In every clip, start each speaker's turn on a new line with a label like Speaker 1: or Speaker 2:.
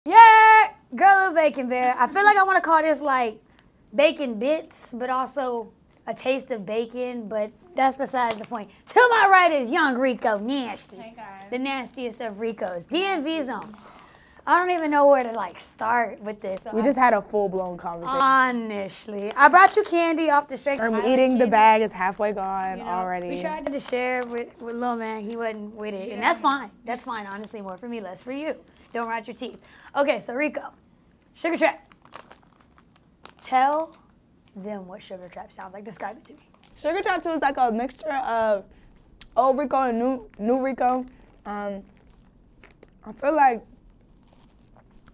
Speaker 1: Yeah, girl of bacon bear. I feel like I want to call this like bacon bits, but also a taste of bacon, but that's besides the point. To my right is young Rico, nasty.
Speaker 2: Hey guys.
Speaker 1: The nastiest of Ricos. DMV zone. I don't even know where to like start with this.
Speaker 3: We just had a full-blown conversation.
Speaker 1: Honestly, I brought you candy off the straight.
Speaker 3: I'm eating the bag. It's halfway gone already.
Speaker 1: We tried to share with Lil Man. He wasn't with it, and that's fine. That's fine. Honestly, more for me, less for you. Don't rot your teeth. Okay, so Rico, Sugar Trap. Tell them what Sugar Trap sounds like. Describe it to me.
Speaker 3: Sugar Trap 2 is like a mixture of old Rico and new Rico. I feel like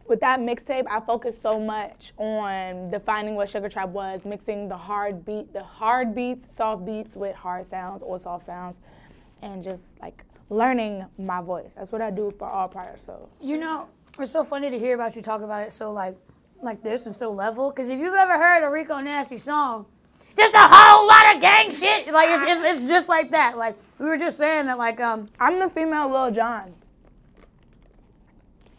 Speaker 3: with that mixtape, I focused so much on defining what Sugar Trap was, mixing the hard beats, soft beats with hard sounds or soft sounds, and just like learning my voice. That's what I do for all prior. So
Speaker 1: you know, it's so funny to hear about you talk about it so like this and so level. Because if you've ever heard a Rico Nasty song, there's a whole lot of gang shit. Like it's just like that. Like we were just saying that like
Speaker 3: I'm the female Lil Jon.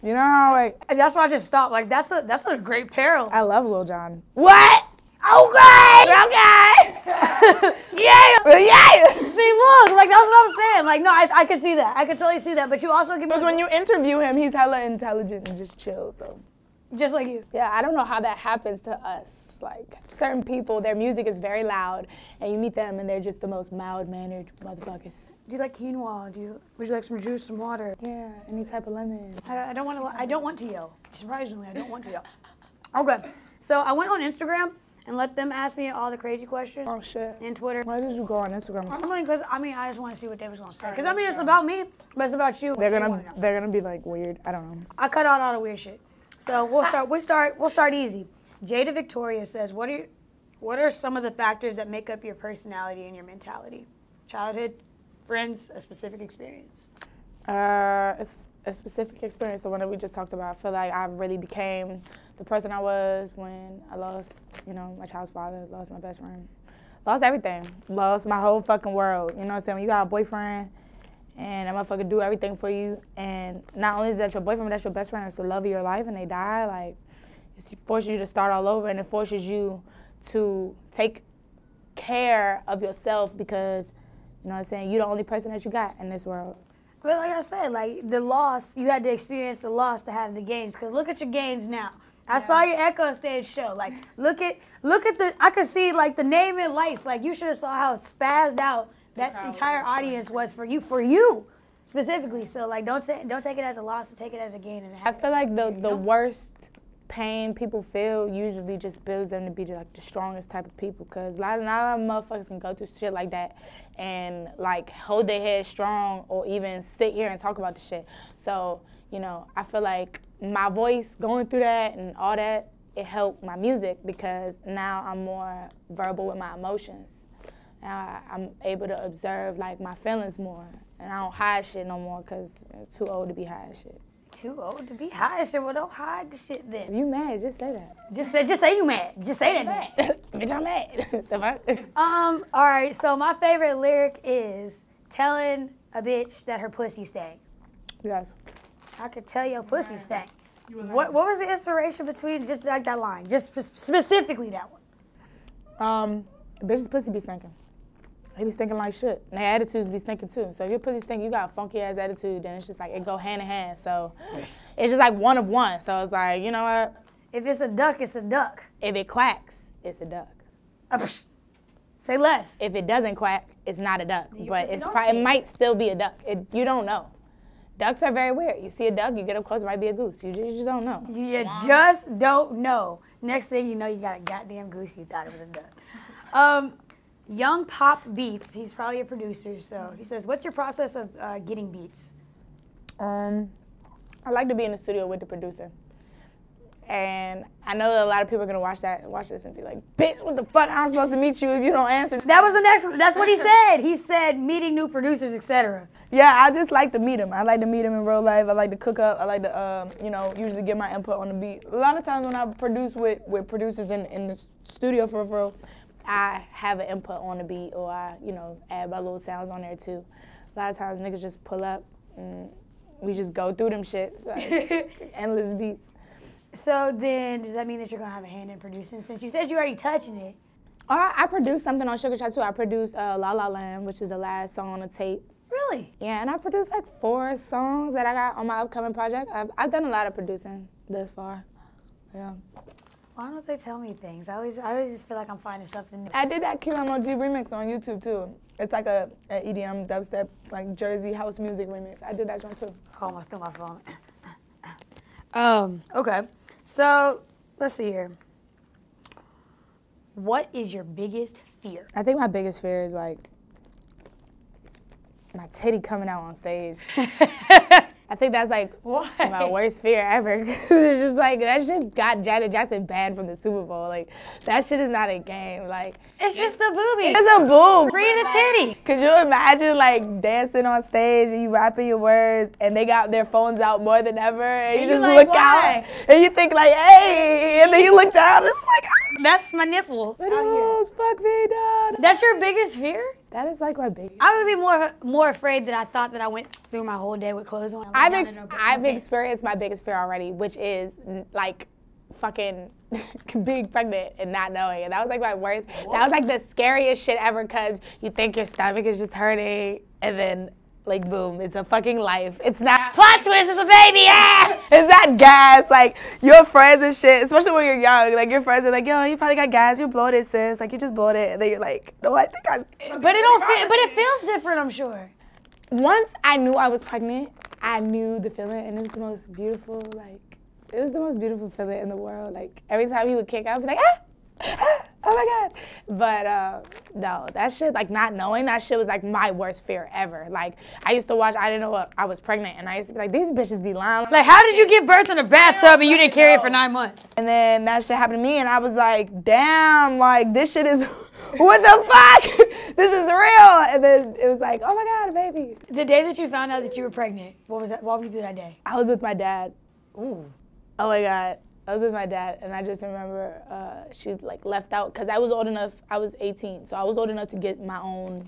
Speaker 3: You know how like
Speaker 1: that's why I just stopped. Like that's a great parallel.
Speaker 3: I love Lil Jon.
Speaker 1: What? Okay. Yeah.
Speaker 3: Yeah.
Speaker 1: See, look, like that's what I'm saying. Like no, I can see that. I can totally see that. But you also give me
Speaker 3: because when you interview him, he's hella intelligent and just chill. So
Speaker 1: just like you.
Speaker 3: Yeah, I don't know how that happens to us. Like certain people, their music is very loud, and you meet them and they're just the most mild-mannered motherfuckers.
Speaker 1: Do you like quinoa? Would you like some juice, some water?
Speaker 3: Yeah, any type of lemon.
Speaker 1: I don't want to yell. Surprisingly, I don't want to yell. Okay, so I went on Instagram and let them ask me all the crazy questions.
Speaker 3: Oh shit.
Speaker 1: And Twitter.
Speaker 3: Why did you go on Instagram?
Speaker 1: Because I just want to see what they was gonna say. Because it's about me, but it's about you.
Speaker 3: They're gonna be like weird. I don't know.
Speaker 1: I cut out all the weird shit. So we'll start easy. Jada Victoria says, what are some of the factors that make up your personality and your mentality? Childhood, friends, a specific experience?
Speaker 3: It's a specific experience, the one that we just talked about. I feel like I really became the person I was when I lost, my child's father, lost my best friend, lost everything, lost my whole fucking world. You know what I'm saying? When you got a boyfriend and that motherfucker do everything for you, and not only is that your boyfriend, but that's your best friend, it's the love of your life, and they die, like, it forces you to start all over, and it forces you to take care of yourself because, you know what I'm saying, you're the only person that you got in this world.
Speaker 1: But like I said, like the loss, you had to experience the loss to have the gains. Because look at your gains now. I saw your Echo Stage show. Like, look at I could see like the name and lights. Like you should have saw how spazzed out that entire audience was for you specifically. So like, don't take it as a loss, take it as a gain. And
Speaker 3: I feel like the worst pain people feel usually just builds them to be like the strongest type of people, because not a lot of motherfuckers can go through shit like that and like hold their head strong or even sit here and talk about the shit. So, I feel like my voice going through that and all that, it helped my music because now I'm more verbal with my emotions. Now I'm able to observe like my feelings more, and I don't hide shit no more because I'm too old to be hiding shit.
Speaker 1: Too old to be hiding shit? Well, don't hide the shit then.
Speaker 3: If you mad, just say that.
Speaker 1: Just say you mad. Just say that then.
Speaker 3: Bitch, I'm mad.
Speaker 1: All right, so my favorite lyric is telling a bitch that her pussy stank.
Speaker 3: Yes.
Speaker 1: I could tell your pussy stank. What was the inspiration between just like that line? Just specifically that one.
Speaker 3: Bitch's pussy be stinking. They be stinking like shit. And their attitudes be stinking too. So if your pussy stink, you got a funky ass attitude, then it's just like it go hand in hand. So it's just like one of one. So it's like, you know what?
Speaker 1: If it's a duck, it's a duck.
Speaker 3: If it quacks, it's a duck.
Speaker 1: Say less.
Speaker 3: If it doesn't quack, it's not a duck. But it might still be a duck. You don't know. Ducks are very weird. You see a duck, you get up close, it might be a goose. You just don't know.
Speaker 1: You just don't know. Next thing you know, you got a goddamn goose. You thought it was a duck. Young Pop Beats, he's probably a producer, so he says, what's your process of getting beats?
Speaker 3: I like to be in the studio with the producer. And I know that a lot of people are gonna watch this and be like, bitch, what the fuck? I'm supposed to meet you if you don't answer.
Speaker 1: That was the next one. That's what he said. He said meeting new producers, etc.
Speaker 3: Yeah, I just like to meet them. I like to meet them in real life. I like to cook up. I like to, usually get my input on the beat. A lot of times when I produce with producers in the studio for real, I have an input on the beat, or I, add my little sounds on there too. A lot of times niggas just pull up and we just go through them shit, like endless beats.
Speaker 1: So then, does that mean that you're gonna have a hand in producing? Since you said you're already touching it.
Speaker 3: I produced something on Sugar Chat too. I produced La La Land, which is the last song on the tape.
Speaker 1: Really?
Speaker 3: Yeah, and I produced like 4 songs that I got on my upcoming project. I've done a lot of producing this far. Yeah.
Speaker 1: Why don't they tell me things? I always just feel like I'm finding something new.
Speaker 3: I did that QMOG remix on YouTube too. It's like a EDM dubstep, like Jersey house music remix. I did that one too.
Speaker 1: Oh, I stole my phone. Okay. So, let's see here. What is your biggest fear?
Speaker 3: I think my biggest fear is like my titty coming out on stage. I think that's like my worst fear ever. Cause it's just like that shit got Janet Jackson banned from the Super Bowl. Like that shit is not a game. Like
Speaker 1: It's just a boobie.
Speaker 3: it's a boob.
Speaker 1: Free the titty.
Speaker 3: Could you imagine like dancing on stage and you rapping your words and they got their phones out more than ever and you just
Speaker 1: like,
Speaker 3: look
Speaker 1: why?
Speaker 3: out and you think like, hey, and then you look down and it's like,
Speaker 1: That's my nipple.
Speaker 3: oh, fuck me, dog.
Speaker 1: That's your biggest fear?
Speaker 3: That is like my biggest.
Speaker 1: I would be more afraid that I thought that I went through my whole day with clothes on.
Speaker 3: I've experienced my biggest fear already, which is like fucking being pregnant and not knowing. And that was like my worst. That was like the scariest shit ever because you think your stomach is just hurting and then like boom, it's a fucking life. It's not
Speaker 1: Plot twist, it's a baby, yeah!
Speaker 3: It's not gas. Like your friends and shit, especially when you're young. Like your friends are like, yo, you probably got gas. You bloated, sis. Like you just bloated, and then you're like, no, I think I.
Speaker 1: But it don't feel. But it feels different, I'm sure.
Speaker 3: Once I knew I was pregnant, I knew the feeling, and it was the most beautiful. Like it was the most beautiful feeling in the world. Like every time he would kick, I would be like, oh my god. But no, that shit, like not knowing that shit was like my worst fear ever. Like I used to watch, I didn't know what I was pregnant, and I used to be like, these bitches be lying.
Speaker 1: Like, how did you give birth in a bathtub and you didn't carry it for 9 months?
Speaker 3: And then that shit happened to me, and I was like, damn, like this shit is, what the fuck? This is real. And then it was like, oh my god, a baby.
Speaker 1: The day that you found out that you were pregnant, what was that? Walk me through that day.
Speaker 3: I was with my dad.
Speaker 1: Ooh.
Speaker 3: Oh my god. I was with my dad, and I just remember she like left out because I was old enough. I was 18, so I was old enough to get my own,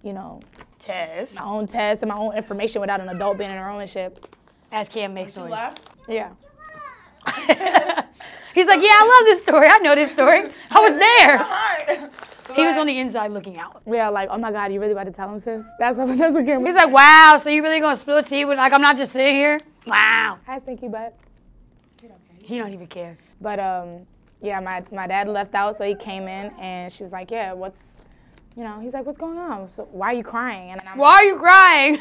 Speaker 3: you know,
Speaker 1: Test.
Speaker 3: my own test and my own information without an adult being in the room and shit.
Speaker 1: As Cam makes noise.
Speaker 3: Yeah.
Speaker 1: He's like, yeah, I love this story. I know this story. I was there. He was on the inside looking out.
Speaker 3: Yeah, like, oh my god, you really about to tell him, sis? That's what Cam.
Speaker 1: He's like, wow, so you really gonna spill tea with, like, I'm not just sitting here? Wow.
Speaker 3: Hi, stinky butt.
Speaker 1: He don't even care.
Speaker 3: But yeah, my dad left out, so he came in, and she was like, yeah, he's like, what's going on? So why are you crying? And
Speaker 1: Why are you crying?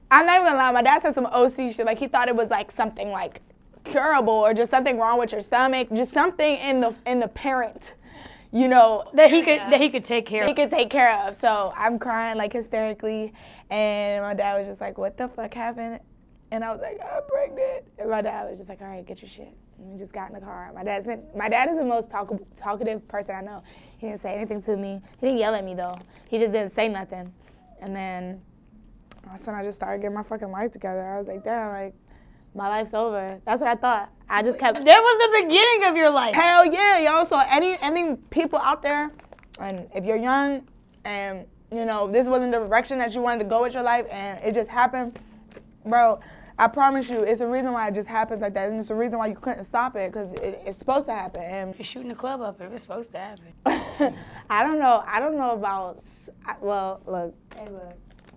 Speaker 3: I'm not even gonna lie, my dad said some OC shit, like he thought it was like something like curable or just something wrong with your stomach, just something in the parent, you know,
Speaker 1: That he could take care of.
Speaker 3: he could take care of. So I'm crying like hysterically, and my dad was just like, what the fuck happened? And I was like, I'm pregnant. And my dad was just like, all right, get your shit. And we just got in the car. My dad is the most talkative person I know. He didn't say anything to me. He didn't yell at me though. He just didn't say nothing. And then that's when I just started getting my fucking life together. I was like, damn, like my life's over. That's what I thought. I just kept.
Speaker 1: That was the beginning of your life.
Speaker 3: Hell yeah, yo. So any people out there, and if you're young, and you know this wasn't the direction that you wanted to go with your life, and it just happened, bro. I promise you, it's a reason why it just happens like that, and it's a reason why you couldn't stop it, because it's supposed to happen. And
Speaker 1: You're shooting the club up, it was supposed to happen.
Speaker 3: I don't know about. Well, look,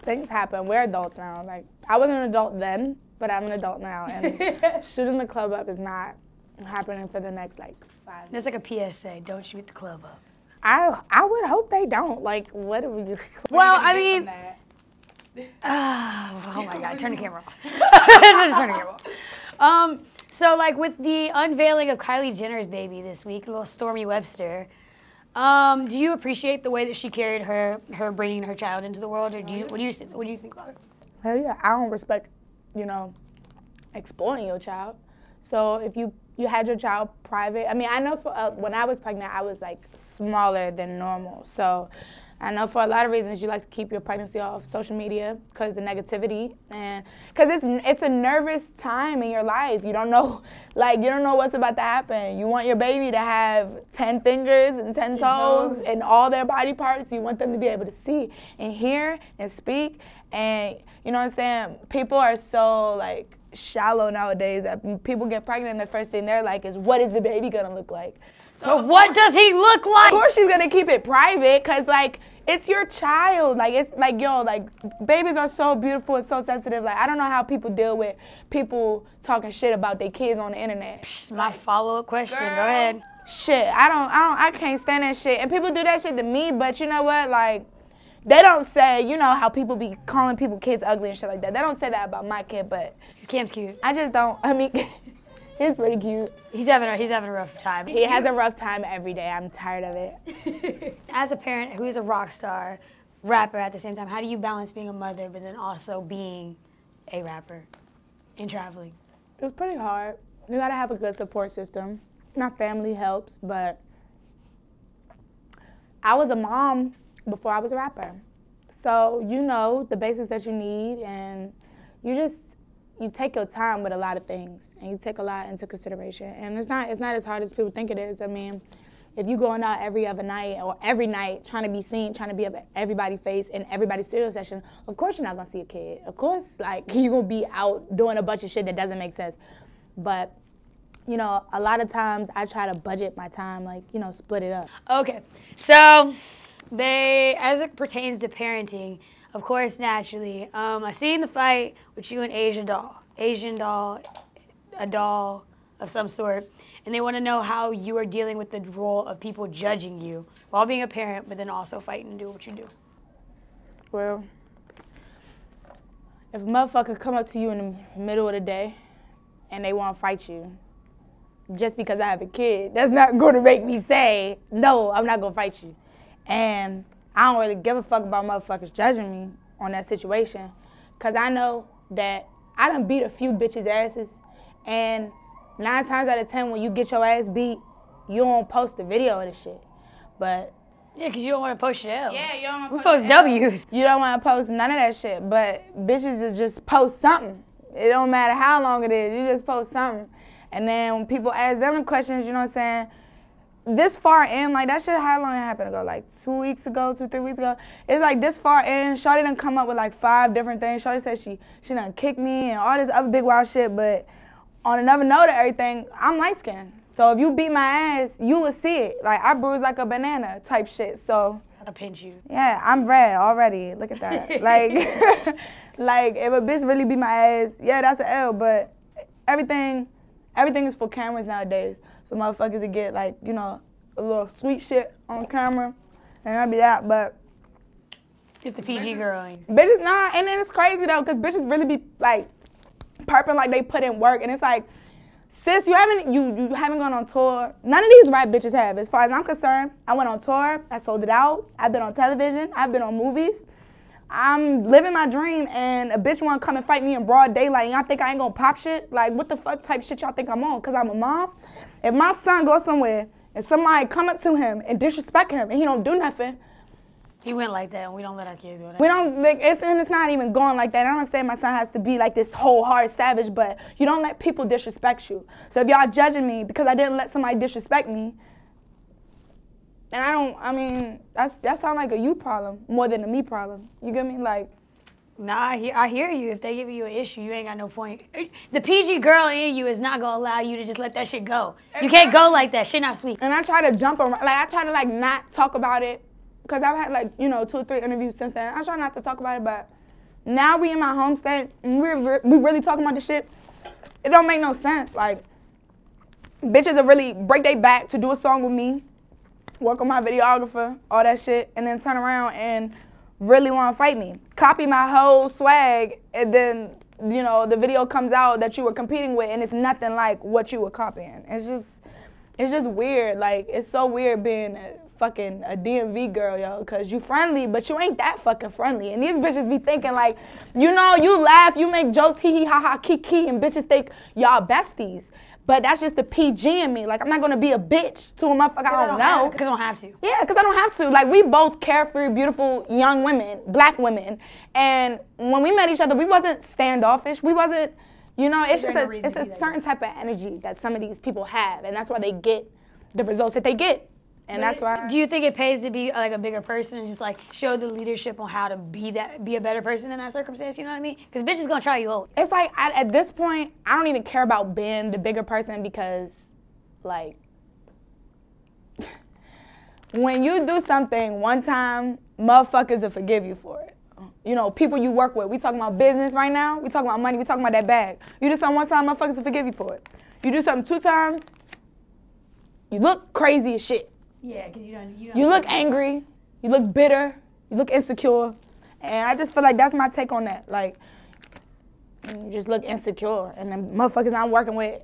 Speaker 3: things happen. We're adults now. Like I wasn't an adult then, but I'm an adult now, and shooting the club up is not happening for the next like 5 years.
Speaker 1: That's like a PSA. Don't shoot the club up.
Speaker 3: I would hope they don't. Like, what do we?
Speaker 1: Well, I mean. Oh my God! Turn the camera off. Just turn the camera off. So like with the unveiling of Kylie Jenner's baby this week, little Stormy Webster, do you appreciate the way that she carried her bringing her child into the world, or what do you think about it?
Speaker 3: Hell yeah, I don't respect, exploiting your child. So if you had your child private, I mean, I know for when I was pregnant, I was like smaller than normal, so. I know for a lot of reasons you like to keep your pregnancy off social media because of the negativity and because it's a nervous time in your life. You don't know, you don't know what's about to happen. You want your baby to have 10 fingers and 10 toes and all their body parts. You want them to be able to see and hear and speak. And you know what I'm saying? People are so shallow nowadays that people get pregnant and the first thing they're like is, what is the baby gonna look like?
Speaker 1: So what does he look like?
Speaker 3: Of course she's gonna keep it private, cause like it's your child. Like it's like, yo, like babies are so beautiful and so sensitive. Like I don't know how people deal with people talking shit about their kids on the internet.
Speaker 1: My follow-up question, girl. Go ahead.
Speaker 3: Shit, I can't stand that shit. And people do that shit to me, but you know what, like, they don't say, you know how people be calling people kids ugly and shit like that. They don't say that about my kid, but
Speaker 1: Cam's cute.
Speaker 3: I just don't, I mean, he's pretty cute.
Speaker 1: He's having a rough time.
Speaker 3: He has a rough time every day. I'm tired of it.
Speaker 1: As a parent who is a rock star, rapper at the same time, how do you balance being a mother but then also being a rapper and traveling?
Speaker 3: It was pretty hard. You gotta have a good support system. My family helps, but I was a mom before I was a rapper. So you know the basics that you need, and you take your time with a lot of things, and you take a lot into consideration. And it's not as hard as people think it is. I mean, if you going out every other night or every night trying to be seen, trying to be up at everybody's face in everybody's studio session, of course you're not gonna see a kid. Of course, like, you're gonna be out doing a bunch of shit that doesn't make sense. But you know, a lot of times I try to budget my time, like, you know, split it up.
Speaker 1: Okay, so as it pertains to parenting, of course, naturally, I seen the fight with you and Asian doll, a doll of some sort, and they want to know how you are dealing with the role of people judging you while being a parent, but then also fighting and do what you do.
Speaker 3: Well, if a motherfucker come up to you in the middle of the day and they want to fight you, just because I have a kid, that's not going to make me say, no, I'm not going to fight you. And I don't really give a fuck about motherfuckers judging me on that situation, because I know that I done beat a few bitches' asses, and 9 times out of 10 when you get your ass beat, you don't post the video of the shit. But
Speaker 1: yeah, because you don't want to post shit else.
Speaker 3: Yeah, you don't want
Speaker 1: to post W's.
Speaker 3: You don't want to post none of that shit, but bitches will just post something. It don't matter how long it is, you just post something. And then when people ask them the questions, you know what I'm saying, this far in, like that shit, how long it happened ago? Like 2 weeks ago, 3 weeks ago? It's like this far in, Shawty done come up with like 5 different things. Shawty said she done kicked me and all this other big wild shit, but on another note of everything, I'm light skinned. So if you beat my ass, you will see it. Like I bruise like a banana type shit, so.
Speaker 1: I'll pinch you.
Speaker 3: Yeah, I'm red already, look at that. Like, like if a bitch really beat my ass, yeah, that's an L, but everything is for cameras nowadays. So motherfuckers would get like, you know, a little sweet shit on camera, and that'd be that, but.
Speaker 1: It's the PG girling.
Speaker 3: Bitches, nah, and then it's crazy though, cause bitches really be like, perping like they put in work, and it's like, sis, you haven't gone on tour. None of these rap bitches have. As far as I'm concerned, I went on tour, I sold it out, I've been on television, I've been on movies. I'm living my dream, and a bitch wanna come and fight me in broad daylight, and y'all think I ain't gonna pop shit? Like, what the fuck type shit y'all think I'm on? Cause I'm a mom? If my son goes somewhere and somebody come up to him and disrespect him and he don't do nothing,
Speaker 1: he went like that, and we don't let our kids do that.
Speaker 3: We don't, like, it's not even going like that. I'm not saying my son has to be like this whole hard savage, but you don't let people disrespect you. So if y'all judging me because I didn't let somebody disrespect me, and I mean, that sounds like a you problem more than a me problem. You get me? Like,
Speaker 1: nah, I hear you. If they give you an issue, you ain't got no point. The PG girl in you is not gonna allow you to just let that shit go. You can't go like that. Shit not sweet.
Speaker 3: And I try to jump around, like I try to like not talk about it. Because I've had like, you know, 2 or 3 interviews since then. I try not to talk about it, but now we in my home state and we really talking about this shit. It don't make no sense. Like, bitches will really break their back to do a song with me, work on my videographer, all that shit, and then turn around and really want to fight me. Copy my whole swag, and then, you know, the video comes out that you were competing with and it's nothing like what you were copying. It's just weird. Like, it's so weird being a DMV girl, yo, because you friendly, but you ain't that fucking friendly. And these bitches be thinking like, you know, you laugh, you make jokes, hee hee, ha ha, kiki, and bitches think y'all besties. But that's just the PG in me. Like, I'm not gonna be a bitch to a motherfucker I don't know.
Speaker 1: Because I don't have to.
Speaker 3: Yeah, because I don't have to. Like, we both carefree, beautiful young women, black women. And when we met each other, we wasn't standoffish. We wasn't, you know, it's just a certain type of energy that some of these people have. And that's why they get the results that they get. And that's why.
Speaker 1: Do you think it pays to be like a bigger person and just like show the leadership on how to be a better person in that circumstance? You know what I mean? Because bitch is gonna try you out.
Speaker 3: It's like at this point, I don't even care about being the bigger person because, like, when you do something one time, motherfuckers will forgive you for it. You know, people you work with. We talking about business right now. We talking about money. We talking about that bag. You do something one time, motherfuckers will forgive you for it. You do something 2 times, you look crazy as shit.
Speaker 1: Yeah, because you don't.
Speaker 3: You look angry. You look bitter. You look insecure. And I just feel like that's my take on that. Like, you just look insecure. And the motherfuckers I'm working with,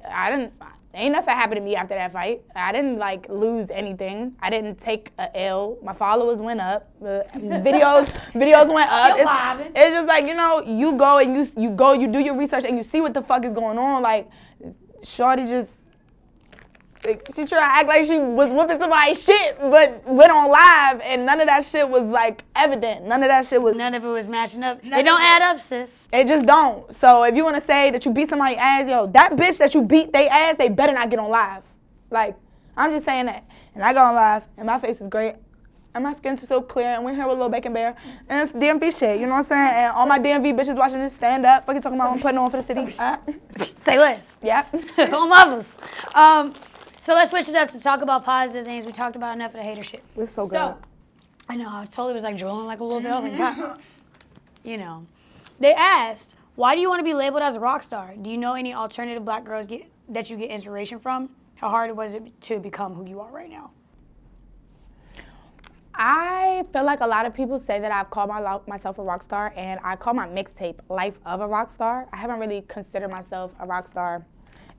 Speaker 3: ain't nothing happened to me after that fight. I didn't like lose anything. I didn't take a L. My followers went up. Videos went up. It's just like, you know, you go and you do your research and you see what the fuck is going on. Like, shorty just, she tried to act like she was whooping somebody's shit, but went on live and none of that shit was like evident. None of it
Speaker 1: was matching up. They don't add up, sis.
Speaker 3: It just don't. So if you want to say that you beat somebody's ass, yo, that bitch that you beat they ass, they better not get on live. Like, I'm just saying that. And I go on live and my face is great. And my skin's so clear, and we're here with Lil Bacon Bear. And it's DMV shit, you know what I'm saying? And all my DMV bitches watching this stand up. Fucking talking about I'm putting on for the city.
Speaker 1: Say less.
Speaker 3: Yep.
Speaker 1: On levels. So let's switch it up to talk about positive things. We talked about enough of the hater shit.
Speaker 3: It's so good.
Speaker 1: So, I know, I totally was like drooling like a little bit. I was like, God. You know. They asked, why do you want to be labeled as a rock star? Do you know any alternative black girls that you get inspiration from? How hard was it to become who you are right now?
Speaker 3: I feel like a lot of people say that I've called myself a rock star, and I call my mixtape Life of a Rock Star. I haven't really considered myself a rock star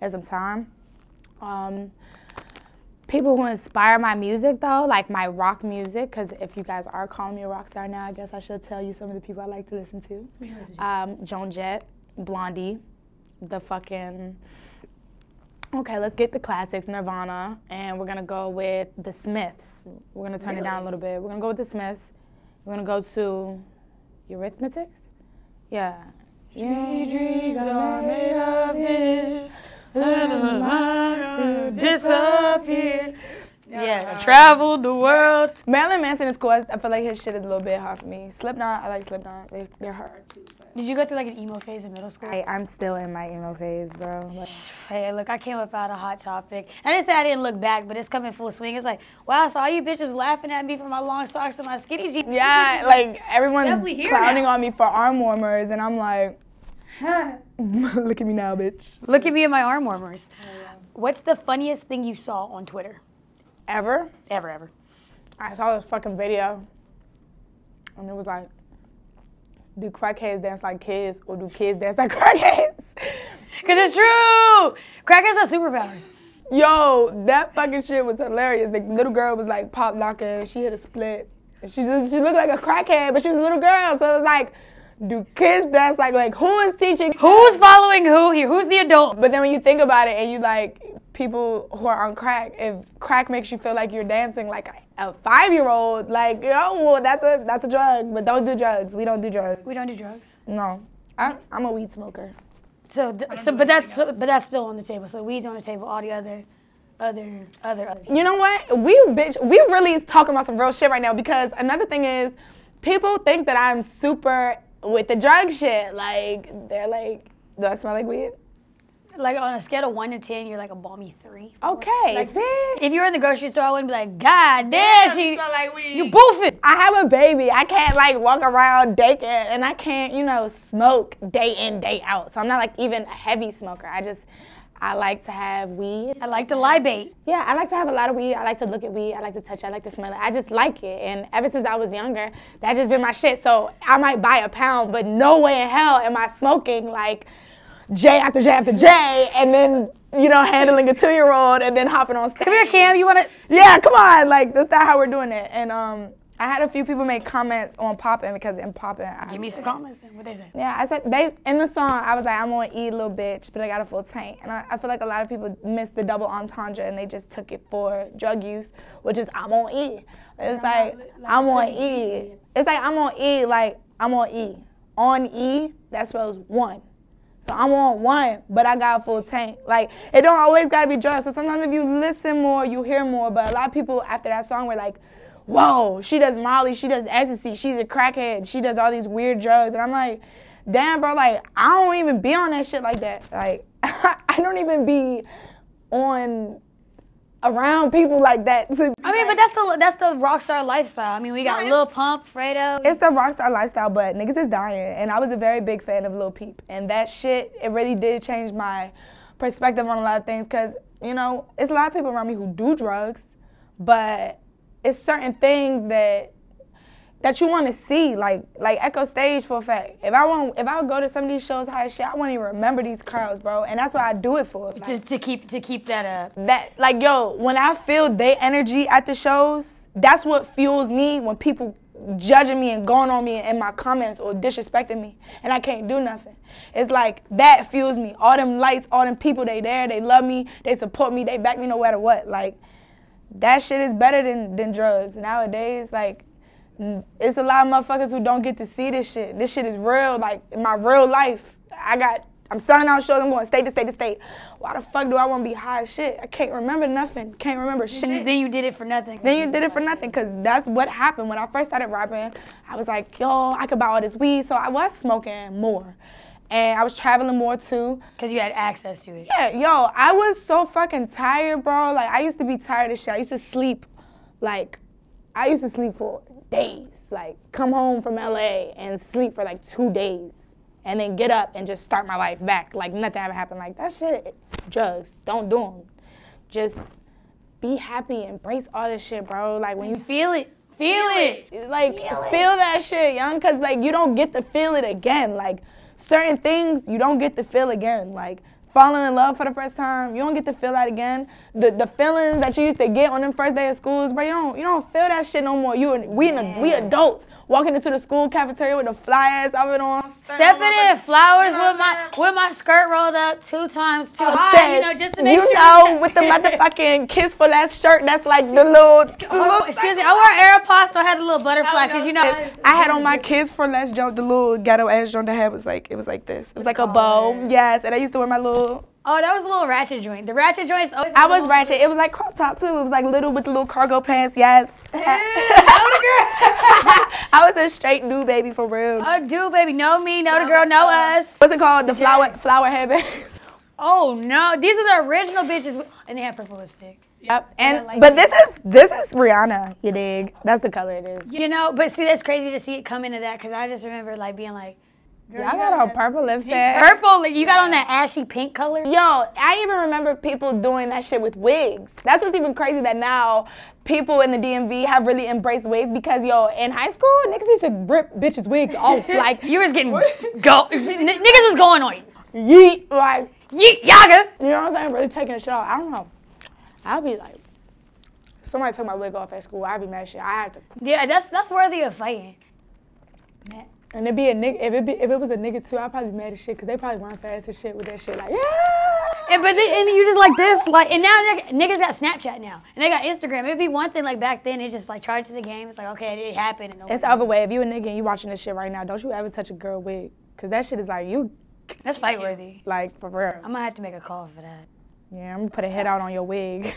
Speaker 3: in some time. People who inspire my music, though, like my rock music, because if you guys are calling me a rock star now, I guess I should tell you some of the people I like to listen to. Joan Jett, Blondie, the fucking... Okay, let's get the classics, Nirvana, and we're gonna go with the Smiths. We're gonna turn it down a little bit. We're gonna go with the Smiths. We're gonna go to Eurythmics? Yeah. Your dreams are made of this, and disappear.
Speaker 1: Yeah, I traveled the world.
Speaker 3: Marilyn Manson is cool. I feel like his shit is a little bit hard for me. Slipknot, I like Slipknot. They're hard too.
Speaker 1: Did you go through like an emo phase in middle school?
Speaker 3: I'm still in my emo phase, bro. Like,
Speaker 1: hey, look, I came up out a hot topic. I didn't say I didn't look back, but it's coming full swing. It's like, wow, so all you bitches laughing at me for my long socks and my skinny jeans.
Speaker 3: Yeah, like everyone's clowning on me for arm warmers, and I'm like, look at me now, bitch.
Speaker 1: Look at me in my arm warmers. Oh, yeah. What's the funniest thing you saw on Twitter?
Speaker 3: Ever?
Speaker 1: Ever.
Speaker 3: I saw this fucking video, and it was like, do crackheads dance like kids, or do kids dance like crackheads?
Speaker 1: Because it's true! Crackheads have superpowers.
Speaker 3: Yo, that fucking shit was hilarious. The little girl was like pop locking, she hit a split. And she looked like a crackhead, but she was a little girl, so it was like, do kids dance like who is teaching?
Speaker 1: Who's following who here? Who's the adult?
Speaker 3: But then when you think about it and you like, people who are on crack, if crack makes you feel like you're dancing like a 5-year-old, like, yo, well, that's a drug, but don't do drugs. We don't do drugs.
Speaker 1: We don't do drugs?
Speaker 3: No. I'm a weed smoker.
Speaker 1: But that's still on the table. So weed's on the table, all the other.
Speaker 3: You know what? We really talking about some real shit right now, because another thing is, people think that I'm super with the drug shit. Like, they're like, do I smell like weed?
Speaker 1: Like, on a scale of 1 to 10, you're like a balmy 3.
Speaker 3: Okay,
Speaker 1: like,
Speaker 3: see?
Speaker 1: If you were in the grocery store, I wouldn't be like, God damn,
Speaker 3: you smell like weed.
Speaker 1: You boofing.
Speaker 3: I have a baby. I can't, like, walk around naked, and I can't, you know, smoke day in, day out. So I'm not, like, even a heavy smoker. I like to have weed.
Speaker 1: I like to libate.
Speaker 3: Yeah, I like to have a lot of weed. I like to look at weed. I like to touch it. I like to smell it. I just like it. And ever since I was younger, that's just been my shit. So I might buy a pound, but no way in hell am I smoking, like, J after J after J, and then, you know, handling a 2-year-old and then hopping on stage.
Speaker 1: Come here, Cam, you want to?
Speaker 3: Yeah, come on. Like, that's not how we're doing it. And I had a few people make comments on Poppin', because in Poppin',
Speaker 1: give me some comments then. What they say?
Speaker 3: Yeah, I said, in the song, I was like, I'm gonna eat a little bitch, but I got a full tank. And I feel like a lot of people missed the double entendre, and they just took it for drug use, which is I'm gonna eat. It's like, I'm gonna eat. It's like, I'm gonna eat, like, I'm gonna eat. On E, that spells 1. So I'm on one, but I got a full tank. Like, it don't always gotta be drugs. So sometimes if you listen more, you hear more. But a lot of people after that song were like, whoa, she does Molly, she does ecstasy, she's a crackhead, she does all these weird drugs. And I'm like, damn, bro, like, I don't even be on that shit like that. Like, I don't even be on around people like that. I
Speaker 1: mean, but that's the rock star lifestyle. I mean, we got Lil Pump, Fredo.
Speaker 3: It's the rock star lifestyle, but niggas is dying. And I was a very big fan of Lil Peep. And that shit, it really did change my perspective on a lot of things. Because, you know, it's a lot of people around me who do drugs, but it's certain things that you want to see, like Echo Stage for a fact. If I would go to some of these shows high as shit, I wouldn't even remember these crowds, bro. And that's what I do it for. Like,
Speaker 1: just to keep that up.
Speaker 3: That, like, yo, when I feel their energy at the shows, that's what fuels me when people judging me and going on me in my comments or disrespecting me, and I can't do nothing. It's like, that fuels me. All them lights, all them people, they there, they love me, they support me, they back me no matter what. Like, that shit is better than drugs. Nowadays, like, it's a lot of motherfuckers who don't get to see this shit. This shit is real, like, in my real life. I'm selling out shows, I'm going state to state to state. Why the fuck do I want to be high as shit? I can't remember nothing, can't remember shit.
Speaker 1: Then you did it for nothing.
Speaker 3: Then you did it for nothing, because that's what happened. When I first started rapping, I was like, yo, I could buy all this weed, so I was smoking more. And I was traveling more too.
Speaker 1: Because you had access to it.
Speaker 3: Yeah, yo, I was so fucking tired, bro. Like, I used to be tired of shit. I used to sleep, for days. Like, come home from LA and sleep for like 2 days. And then get up and just start my life back. Like, nothing ever happened. Like, that shit, drugs, don't do them. Just be happy, embrace all this shit, bro. Like, when you
Speaker 1: feel it. Feel it.
Speaker 3: Like, feel that shit, young, because, like, you don't get to feel it again. Like, certain things you don't get to feel again. Like, falling in love for the first time, you don't get to feel that again. The feelings that you used to get on them first day of schools, bro, you don't feel that shit no more. We adults walking into the school cafeteria with the fly ass outfit on.
Speaker 1: Stepping in flowers with my skirt rolled up 2 times too high, you know, just to make sure.
Speaker 3: You know, with the motherfucking Kiss for Less shirt, that's like the little.
Speaker 1: Excuse me, I wore Aeropostale, I had a little butterfly, because you know.
Speaker 3: I had on my Kiss for Less jump, the little ghetto ass jump I had was like, it was like this. It was like a bow, yes, and I used to wear my little.
Speaker 1: Oh, that was a little ratchet joint. The ratchet joints always.
Speaker 3: I was ratchet. It was like crop top too. It was like little with the little cargo pants. Yes. I was a straight new baby for real.
Speaker 1: Oh, do baby, know me, know the girl, know us.
Speaker 3: What's it called? The flower headband.
Speaker 1: Oh no, these are the original bitches, and they have purple lipstick.
Speaker 3: Yep. And but this is Rihanna. You dig? That's the color it is.
Speaker 1: You know, but see, that's crazy to see it come into that, because I just remember like being like.
Speaker 3: Y'all got on purple lipstick.
Speaker 1: Purple, like you got on that ashy pink color.
Speaker 3: Yo, I even remember people doing that shit with wigs. That's what's even crazy, that now people in the DMV have really embraced wigs, because, yo, in high school, niggas used to rip bitches' wigs off. Like,
Speaker 1: you was getting niggas was going on you.
Speaker 3: Yeet, like,
Speaker 1: yeet, yaga.
Speaker 3: You know what I'm saying? Really taking the shit off. I don't know. I'll be like, somebody took my wig off at school, I'd be mad as shit. I had to.
Speaker 1: Yeah, that's worthy of fighting. Man.
Speaker 3: And it'd be a nigga, if it was a nigga too, I'd probably be mad as shit, because they probably run fast as shit with that shit, like, yeah.
Speaker 1: And you just like this, like, and now niggas got Snapchat now, and they got Instagram. It'd be one thing like back then, it just like charged to the game. It's like, okay, it happened. And
Speaker 3: it's the other way. If you a nigga and you watching this shit right now, don't you ever touch a girl wig, because that shit is like, you.
Speaker 1: That's fight worthy.
Speaker 3: Like, for real.
Speaker 1: I'm gonna have to make a call for that.
Speaker 3: Yeah, I'm gonna put a head out on your wig.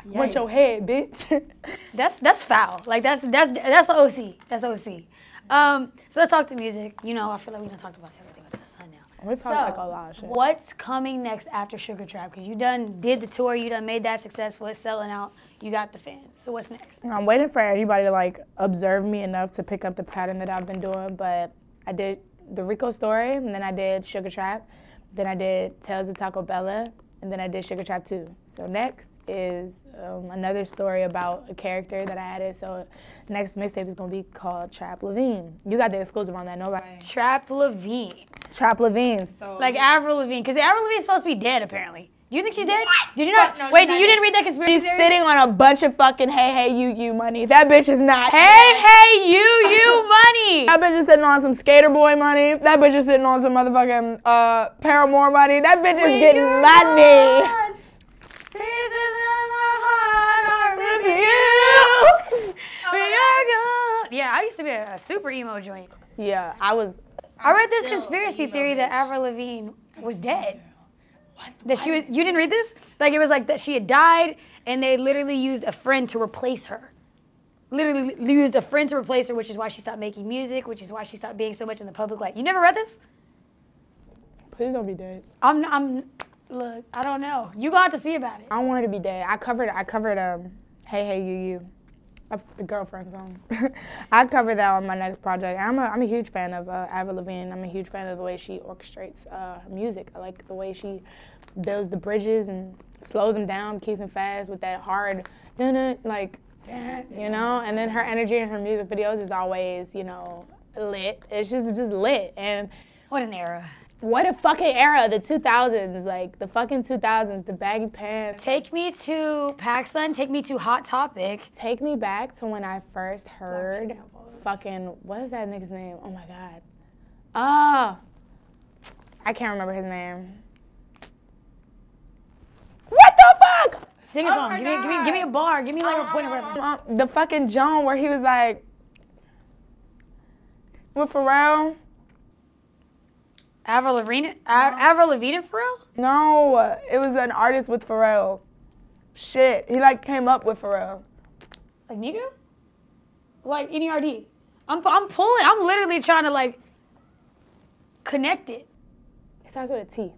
Speaker 3: Want your head, bitch.
Speaker 1: That's foul. Like that's OC. That's OC. So let's talk to music. You know, I feel like we done talked about everything under the sun now.
Speaker 3: We talked like a lot of shit.
Speaker 1: What's coming next after Sugar Trap? Because you did the tour, you done made that successful, it's selling out, you got the fans. So what's next?
Speaker 3: I'm waiting for anybody to like observe me enough to pick up the pattern that I've been doing, but I did the Rico story, and then I did Sugar Trap, then I did Tales of Taco Bella, and then I did Sugar Trap 2. So next is another story about a character that I added. So next mixtape is gonna be called Trap Levine. You got the exclusive on that, nobody.
Speaker 1: Trap Levine.
Speaker 3: Trap Levine. So
Speaker 1: like Avril Lavigne, because Avril Lavigne is supposed to be dead apparently. Do you think she's dead?
Speaker 3: What?
Speaker 1: Did you not?
Speaker 3: No,
Speaker 1: wait, you didn't read that conspiracy
Speaker 3: She's
Speaker 1: theory?
Speaker 3: sitting on a bunch of fucking hey you money. That bitch is not.
Speaker 1: Hey you money.
Speaker 3: That bitch is sitting on some Skater Boy money. That bitch is sitting on some motherfucking Paramore money. That bitch is getting money.
Speaker 1: Pieces of my heart are missing you. We are gone. Yeah, I used to be a super emo joint.
Speaker 3: Yeah, I was
Speaker 1: I read this conspiracy theory that Avril Lavigne was dead.
Speaker 3: What?
Speaker 1: That she was. You didn't read this? Like it was like that she had died, and they literally used a friend to replace her. Literally used a friend to replace her, which is why she stopped making music, which is why she stopped being so much in the public light. You never read this?
Speaker 3: Please don't be dead.
Speaker 1: Look, I don't know. You got to see about it.
Speaker 3: I don't want her to be dead. I covered Hey Hey You, the girlfriend song. I covered that on my next project. I'm a huge fan of Avril Lavigne. I'm a huge fan of the way she orchestrates music. I like the way she builds the bridges and slows them down, keeps them fast with that hard, like, you know. And then her energy in her music videos is always, you know, lit. It's just lit. And
Speaker 1: What an era.
Speaker 3: what a fucking era, the 2000s, like the fucking 2000s, the baggy pants.
Speaker 1: Take me to PacSun, take me to Hot Topic.
Speaker 3: Take me back to when I first heard fucking, what is that nigga's name? Oh my God. Oh, I can't remember his name. What the fuck?
Speaker 1: Sing a song. Give me a bar. Give me like a point of reference.
Speaker 3: The fucking Joan where he was like, with Pharrell?
Speaker 1: Avril Lavigne for real?
Speaker 3: No, it was an artist with Pharrell. Shit, he like came up with Pharrell.
Speaker 1: Like nigga? Like NERD. I'm pulling. I'm literally trying to like connect it.
Speaker 3: It starts with a T.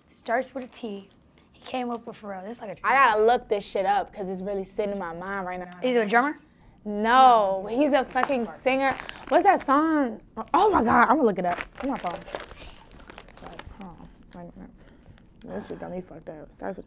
Speaker 1: Starts with a T. He came up with Pharrell. This is like a.
Speaker 3: I gotta look this shit up because it's really sitting in my mind right now.
Speaker 1: Is he a drummer?
Speaker 3: No, he's a fucking singer. What's that song? Oh my God, I'm gonna look it up on my phone. Wait a minute. This shit got me fucked up. Starts with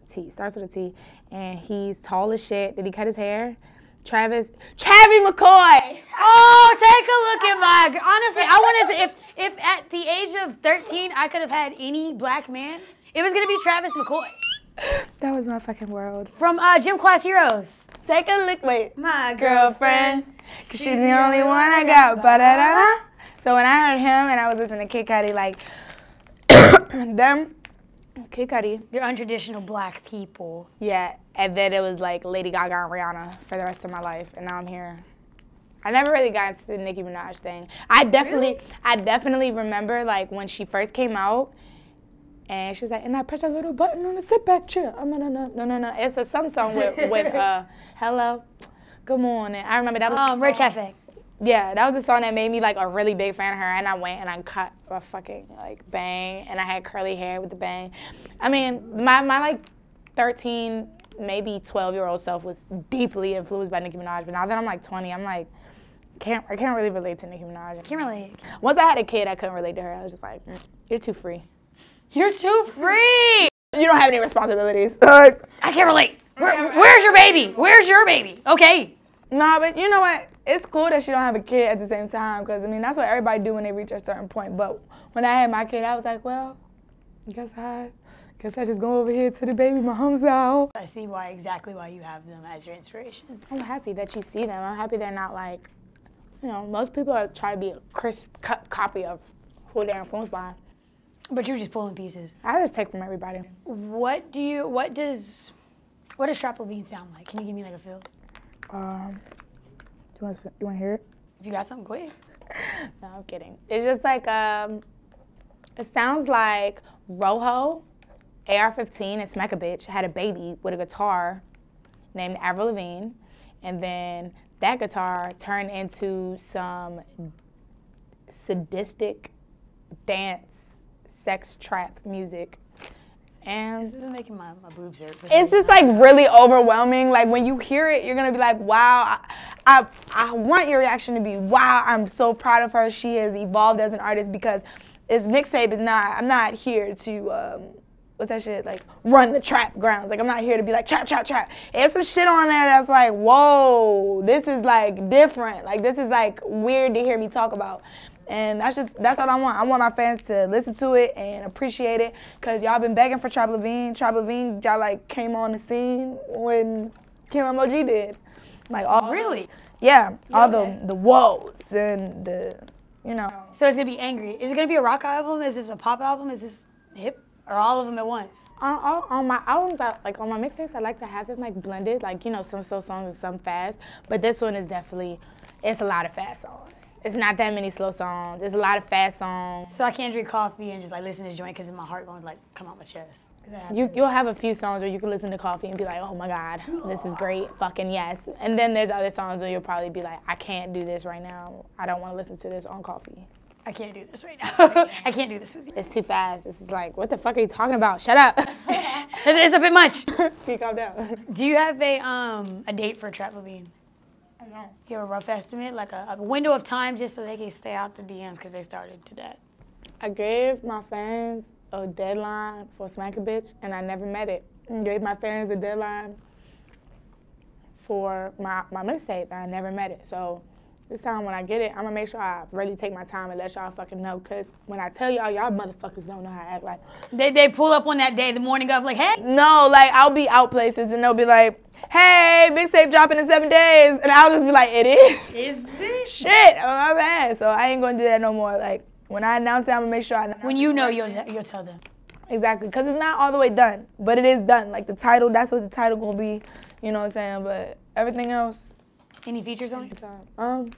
Speaker 3: a T. And he's tall as shit. Did he cut his hair? Travis McCoy.
Speaker 1: Oh, take a look at my. Honestly, I wanted to. If at the age of 13 I could have had any black man, it was gonna be Travis McCoy.
Speaker 3: That was my fucking world.
Speaker 1: From Gym Class Heroes.
Speaker 3: Take a look. Wait.
Speaker 1: My
Speaker 3: Girlfriend. Cause she's the only one I got. Ba-da-da-da. So when I heard him and I was listening to Kid Cudi, like, them, Kid Cudi.
Speaker 1: They're untraditional black people.
Speaker 3: Yeah, and then it was like Lady Gaga and Rihanna for the rest of my life, and now I'm here. I never really got into the Nicki Minaj thing. I definitely remember like when she first came out, and she was like, and I pressed a little button on the sit back chair. I'm like, no. It's a some song with hello, good morning. I remember that was
Speaker 1: Red Cafe.
Speaker 3: Yeah, that was the song that made me like a really big fan of her, and I went and I cut a fucking like bang, and I had curly hair with the bang. I mean, my like 13, maybe 12-year-old self was deeply influenced by Nicki Minaj, but now that I'm like 20, I'm like, I can't really relate to Nicki Minaj.
Speaker 1: Can't relate.
Speaker 3: Once I had a kid, I couldn't relate to her. I was just like, you're too free.
Speaker 1: You're too free.
Speaker 3: You don't have any responsibilities.
Speaker 1: I can't relate. Where's your baby? Where's your baby? Okay.
Speaker 3: Nah, but you know what? It's cool that she don't have a kid at the same time, because, I mean, that's what everybody do when they reach a certain point. But when I had my kid, I was like, well, guess I just go over here to the baby mom's house.
Speaker 1: I see exactly why you have them as your inspiration.
Speaker 3: I'm happy that you see them. I'm happy they're not like, you know, most people are trying to be a crisp cut copy of who they're influenced by.
Speaker 1: But you're just pulling pieces.
Speaker 3: I just take from everybody.
Speaker 1: What does Trap Lavigne sound like? Can you give me like a feel?
Speaker 3: You want to hear it?
Speaker 1: If you got something quick.
Speaker 3: No, I'm kidding. It's just like, it sounds like Rojo, AR-15, and Smack a Bitch had a baby with a guitar named Avril Lavigne, and then that guitar turned into some sadistic dance, sex trap music. And
Speaker 1: this is making my boobs hurt.
Speaker 3: It's just like really overwhelming. Like when you hear it, you're gonna be like, wow. I want your reaction to be, wow, I'm so proud of her. She has evolved as an artist, because this mixtape is not, I'm not here to, what's that shit, like run the trap grounds. Like I'm not here to be like trap. There's some shit on there that's like, whoa, this is like different. Like this is like weird to hear me talk about. And that's all I want. I want my fans to listen to it and appreciate it, because y'all been begging for Trap Lavigne. Trap Lavigne, y'all like came on the scene when Kim MOG did. Like all
Speaker 1: really?
Speaker 3: Yeah, all the woes and the, you know.
Speaker 1: So it's gonna be angry. Is it gonna be a rock album? Is this a pop album? Is this hip? Or all of them at once?
Speaker 3: On my albums, like on my mixtapes, I like to have them like blended, like, you know, some slow songs and some fast. But this one is definitely It's a lot of fast songs. It's not that many slow songs. It's a lot of fast songs.
Speaker 1: So I can't drink coffee and just like listen to this joint because my heart going to like come out my chest.
Speaker 3: You'll have a few songs where you can listen to coffee and be like, oh my God, this is great, fucking yes. And then there's other songs where you'll probably be like, I can't do this right now. I don't want to listen to this on coffee.
Speaker 1: I can't do this right now. I can't do this with you.
Speaker 3: It's too fast. It's just like, what the fuck are you talking about? Shut up.
Speaker 1: It's a bit much.
Speaker 3: Can you calm down?
Speaker 1: Do you have a date for Trap Levine?
Speaker 3: I don't.
Speaker 1: You have a rough estimate, like a window of time just so they can stay out the DMs because they started today?
Speaker 3: I gave my fans a deadline for Smack a Bitch, and I never met it. I gave my fans a deadline for my mixtape, and I never met it. So this time when I get it, I'm gonna make sure I really take my time and let y'all fucking know, because when I tell y'all, y'all motherfuckers don't know how to act like.
Speaker 1: They pull up on that day, the morning of, like, hey.
Speaker 3: No, like, I'll be out places, and they'll be like, hey, mixtape dropping in 7 days. And I'll just be like, it is?
Speaker 1: Is this?
Speaker 3: Shit, my bad. So I ain't gonna do that no more. Like, when I announce it, I'm gonna make sure I announce it.
Speaker 1: When you know, you'll tell them.
Speaker 3: Exactly, because it's not all the way done, but it is done. Like, the title, that's what the title gonna be, you know what I'm saying? But everything else.
Speaker 1: Any features on it?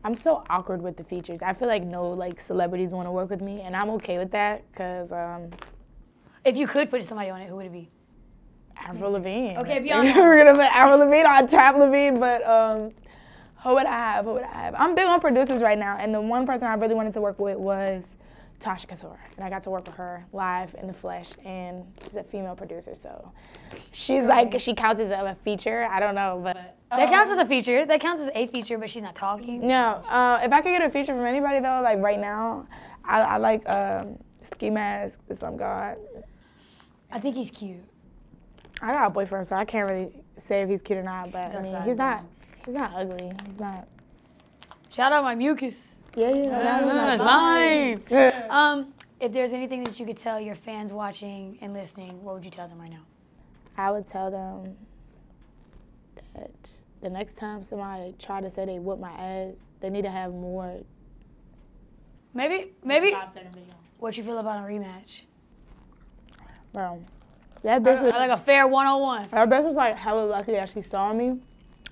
Speaker 3: I'm so awkward with the features. I feel like no, like, celebrities want to work with me, and I'm okay with that, because,
Speaker 1: If you could put somebody on it, who would it be?
Speaker 3: Avril Lavigne.
Speaker 1: Okay, beyond that.
Speaker 3: We're gonna put Avril Lavigne on Trap Levine, but, who would I have? I'm big on producers right now, and the one person I really wanted to work with was Tasha Couture, and I got to work with her live in the flesh, and she's a female producer, so she's like, she counts as a feature, I don't know, but.
Speaker 1: That counts as a feature. That counts as a feature, but she's not talking.
Speaker 3: No, if I could get a feature from anybody though, like right now, I like Ski Mask, Islam God.
Speaker 1: I think he's cute.
Speaker 3: I got a boyfriend, so I can't really say if he's cute or not, but I mean, he's not ugly, he's not.
Speaker 1: Shout out my mucus.
Speaker 3: Yeah.
Speaker 1: Fine. If there's anything that you could tell your fans watching and listening, what would you tell them right now?
Speaker 3: I would tell them that the next time somebody try to say they whoop my ass, they need to have more.
Speaker 1: Maybe. What you feel about a rematch?
Speaker 3: Bro, that bitch was
Speaker 1: like a fair 101.
Speaker 3: That bitch was like hella lucky that she saw me,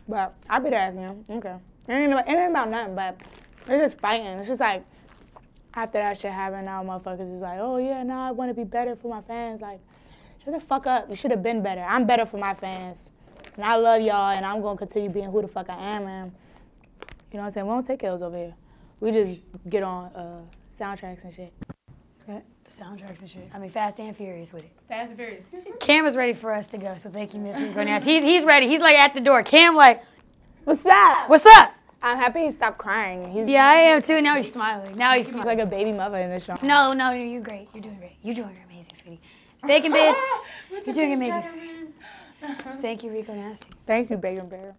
Speaker 3: but I beat her ass, man. Okay. It ain't about nothing, but they're just fighting. It's just like, after that shit happened, now motherfuckers is like, oh yeah, now I want to be better for my fans. Like, shut the fuck up. You should have been better. I'm better for my fans. And I love y'all, and I'm going to continue being who the fuck I am, man. You know what I'm saying? We don't take L's over here. We just get on soundtracks and shit.
Speaker 1: Okay. Soundtracks and shit. I mean, Fast and Furious with it.
Speaker 3: Fast and Furious.
Speaker 1: Cam is ready for us to go, so thank you, Miss Rico. He's ready. He's like at the door. Cam like,
Speaker 3: what's up?
Speaker 1: What's up?
Speaker 3: I'm happy he stopped crying.
Speaker 1: Yeah, I am too. Now he's smiling.
Speaker 3: He's like a baby mother in this show.
Speaker 1: No, you're great. You're doing great. You're doing amazing, sweetie. Bacon Bits, you're doing amazing. Thank you, Rico Nasty.
Speaker 3: Thank you, Bacon Bear.